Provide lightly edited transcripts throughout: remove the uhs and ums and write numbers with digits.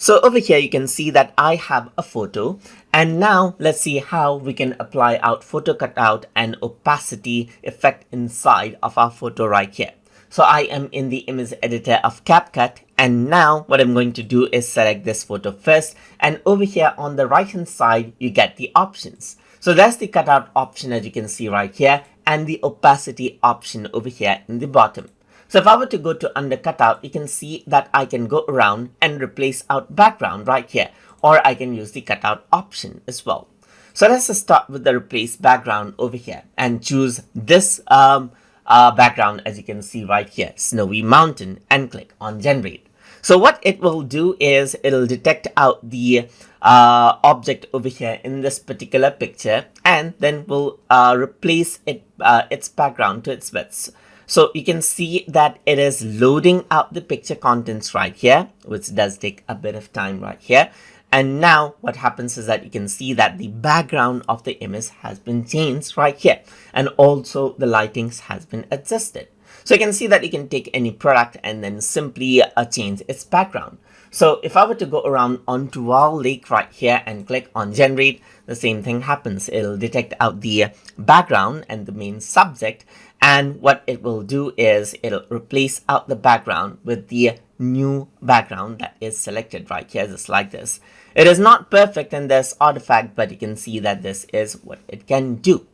So over here you can see that I have a photo, and now let's see how we can apply out photo cutout and opacity effect inside of our photo right here. So I am in the image editor of CapCut, and now what I'm going to do is select this photo first, and over here on the right hand side you get the options. So that's the cutout option as you can see right here, and the opacity option over here in the bottom. So if I were to go to under cutout, you can see that I can go around and replace out background right here, or I can use the cutout option as well. So let's just start with the replace background over here and choose this background as you can see right here, snowy mountain, and click on generate. So what it will do is it'll detect out the object over here in this particular picture, and then will replace its background to its width. So you can see that it is loading out the picture contents right here, which does take a bit of time right here. And now what happens is that you can see that the background of the image has been changed right here, and also the lightings has been adjusted. So you can see that you can take any product and then simply change its background. So if I were to go around onto Wall Lake right here and click on generate, the same thing happens. It'll detect out the background and the main subject, and what it will do is it'll replace out the background with the new background that is selected right here, just like this. It is not perfect in this artifact, but you can see that this is what it can do.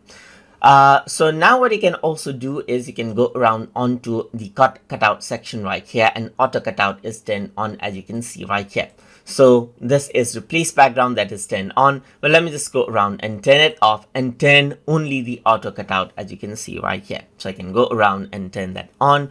So now what you can also do is you can go around onto the cutout section right here, and auto cutout is turned on as you can see right here. So this is replace background that is turned on, but let me just go around and turn it off and turn only the auto cutout as you can see right here. So I can go around and turn that on,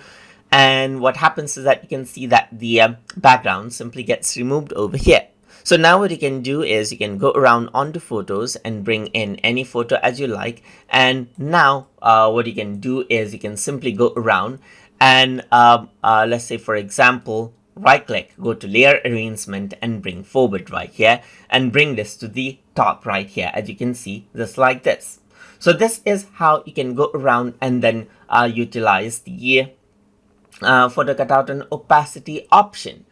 and what happens is that you can see that the background simply gets removed over here. So now what you can do is you can go around onto photos and bring in any photo as you like. And now what you can do is you can simply go around and let's say for example, right click, go to layer arrangement and bring forward right here, and bring this to the top right here as you can see, just like this. So this is how you can go around and then utilize the photo cutout and opacity option.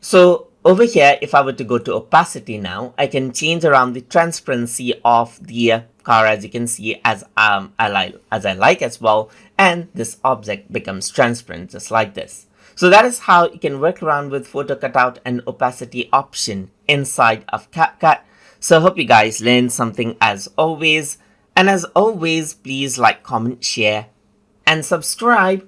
So over here, if I were to go to opacity now, I can change around the transparency of the car as you can see as I like as well, and this object becomes transparent just like this. So that is how you can work around with photo cutout and opacity option inside of CapCut. So I hope you guys learned something as always, and as always, please like, comment, share, and subscribe.